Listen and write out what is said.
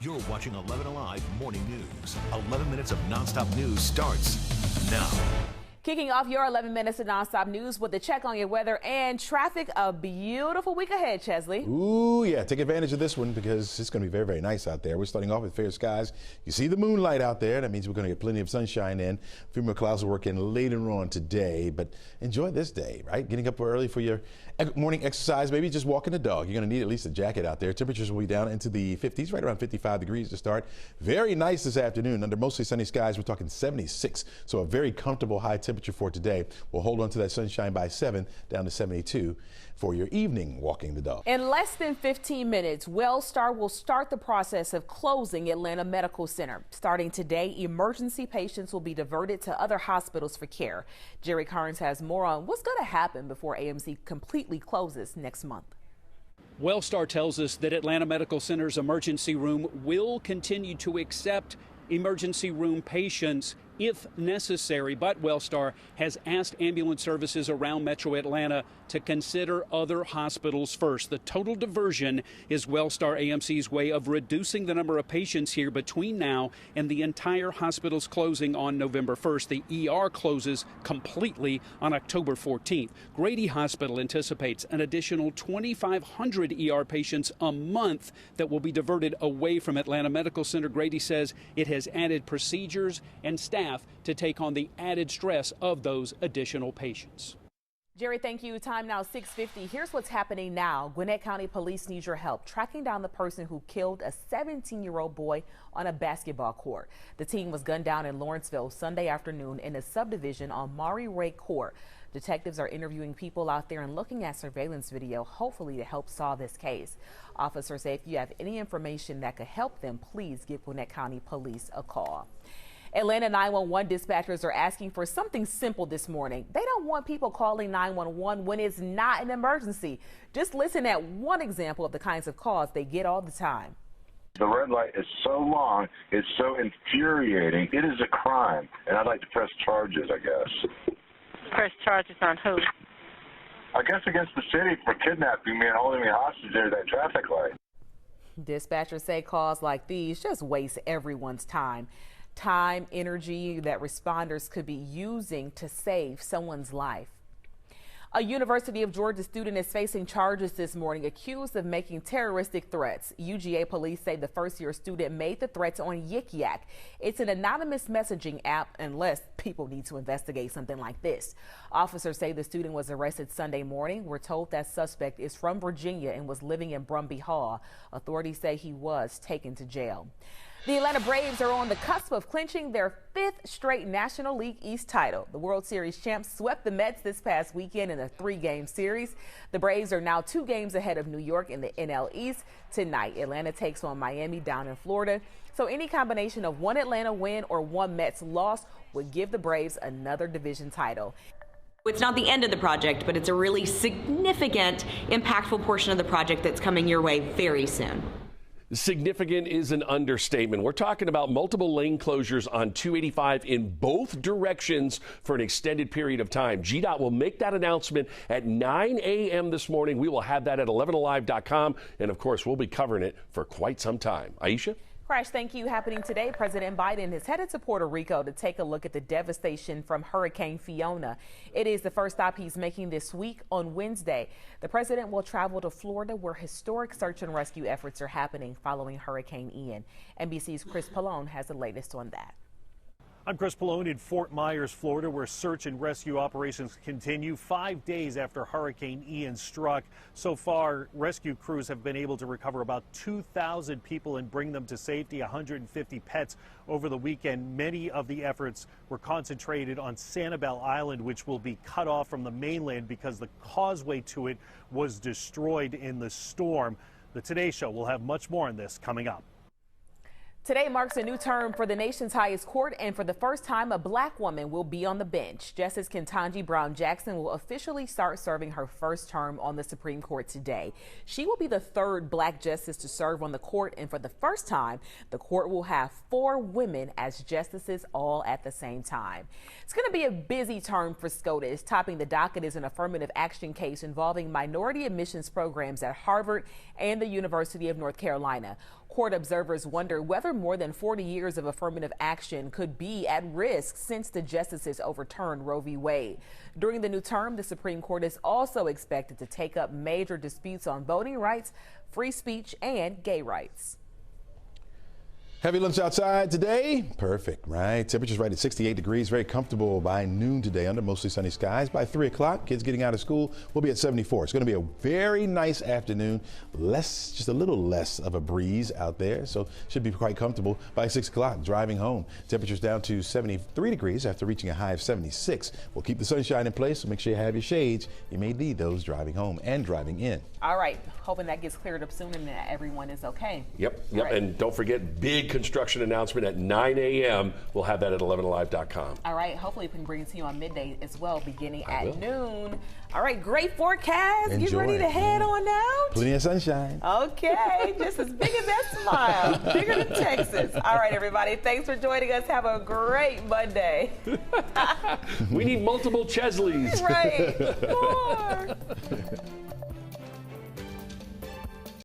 You're watching 11 Alive Morning News. 11 minutes of nonstop news starts now. Kicking off your 11 minutes of nonstop news with a check on your weather and traffic. A beautiful week ahead, Chesley. Ooh, yeah. Take advantage of this one because it's going to be very, very nice out there. We're starting off with fair skies. You see the moonlight out there. That means we're going to get plenty of sunshine in. A few more clouds will work in later on today, but enjoy this day, right? Getting up early for your morning exercise, maybe just walking the dog. You're going to need at least a jacket out there. Temperatures will be down into the 50s, right around 55 degrees to start. Very nice this afternoon. Under mostly sunny skies, we're talking 76. So a very comfortable high temperature for today. We'll hold on to that sunshine by 7 down to 72 for your evening walking the dog. In less than 15 minutes, WellStar will start the process of closing Atlanta Medical Center. Starting today, emergency patients will be diverted to other hospitals for care. Jerry Carnes has more on what's going to happen before AMC completely closes next month. WellStar tells us that Atlanta Medical Center's emergency room will continue to accept emergency room patients if necessary, but WellStar has asked ambulance services around Metro Atlanta to consider other hospitals first. The total diversion is WellStar AMC's way of reducing the number of patients here between now and the entire hospital's closing on November 1st. The ER closes completely on October 14th. Grady Hospital anticipates an additional 2,500 ER patients a month that will be diverted away from Atlanta Medical Center. Grady says it has added procedures and staff to take on the added stress of those additional patients. Jerry, thank you. Time now 6:50. Here's what's happening now. Gwinnett County Police need your help tracking down the person who killed a 17-year-old boy on a basketball court. The teen was gunned down in Lawrenceville Sunday afternoon in a subdivision on Maury Ray Court. Detectives are interviewing people out there and looking at surveillance video, hopefully to help solve this case. Officers say if you have any information that could help them, please give Gwinnett County Police a call. Atlanta 911 dispatchers are asking for something simple this morning. They don't want people calling 911 when it's not an emergency. Just listen at one example of the kinds of calls they get all the time. The red light is so long, it's so infuriating. It is a crime, and I'd like to press charges, I guess. Press charges on who? I guess against the city for kidnapping me and holding me hostage at that traffic light. Dispatchers say calls like these just waste everyone's time. Time, energy that responders could be using to save someone's life. A University of Georgia student is facing charges this morning accused of making terroristic threats. UGA police say the first-year student made the threats on Yik Yak. It's an anonymous messaging app unless people need to investigate something like this. Officers say the student was arrested Sunday morning. We're told that suspect is from Virginia and was living in Brumby Hall. Authorities say he was taken to jail. The Atlanta Braves are on the cusp of clinching their 5th straight National League East title. The World Series champs swept the Mets this past weekend in a 3-game series. The Braves are now 2 games ahead of New York in the NL East. Tonight, Atlanta takes on Miami down in Florida. So any combination of one Atlanta win or one Mets loss would give the Braves another division title. It's not the end of the project, but it's a really significant, impactful portion of the project that's coming your way very soon. Significant is an understatement. We're talking about multiple lane closures on 285 in both directions for an extended period of time. GDOT will make that announcement at 9 a.m. this morning. We will have that at 11alive.com. And of course, we'll be covering it for quite some time. Aisha? Crash, thank you. Happening today, President Biden is headed to Puerto Rico to take a look at the devastation from Hurricane Fiona. It is the first stop he's making this week on Wednesday. The president will travel to Florida, where historic search and rescue efforts are happening following Hurricane Ian. NBC's Chris Pallone has the latest on that. I'm Chris Pallone in Fort Myers, Florida, where search and rescue operations continue 5 days after Hurricane Ian struck. So far, rescue crews have been able to recover about 2,000 people and bring them to safety, 150 pets over the weekend. Many of the efforts were concentrated on Sanibel Island, which will be cut off from the mainland because the causeway to it was destroyed in the storm. The Today Show will have much more on this coming up. Today marks a new term for the nation's highest court, and for the first time, a black woman will be on the bench. Justice Ketanji Brown Jackson will officially start serving her first term on the Supreme Court today. She will be the 3rd black justice to serve on the court, and for the first time, the court will have 4 women as justices all at the same time. It's going to be a busy term for SCOTUS. Topping the docket is an affirmative action case involving minority admissions programs at Harvard and the University of North Carolina. Court observers wonder whether more than 40 years of affirmative action could be at risk since the justices overturned Roe v. Wade. During the new term, the Supreme Court is also expected to take up major disputes on voting rights, free speech, and gay rights. Heavy lunch outside today. Perfect, right? Temperatures right at 68 degrees. Very comfortable by noon today under mostly sunny skies. By 3 o'clock, kids getting out of school will be at 74. It's going to be a very nice afternoon. Just a little less of a breeze out there, so should be quite comfortable. By 6 o'clock, driving home, temperatures down to 73 degrees after reaching a high of 76. We'll keep the sunshine in place, so make sure you have your shades. You may need those driving home and driving in. All right, hoping that gets cleared up soon and that everyone is okay. Yep. Right. And don't forget, big construction announcement at 9 a.m. We'll have that at 11alive.com. All right, hopefully we can bring it to you on midday as well, beginning at noon. All right, great forecast. Enjoy. You ready to head on out? Plenty of sunshine. Okay, just as big as that smile, bigger than Texas. All right, everybody, thanks for joining us. Have a great Monday. We need multiple Chesleys. Right, more.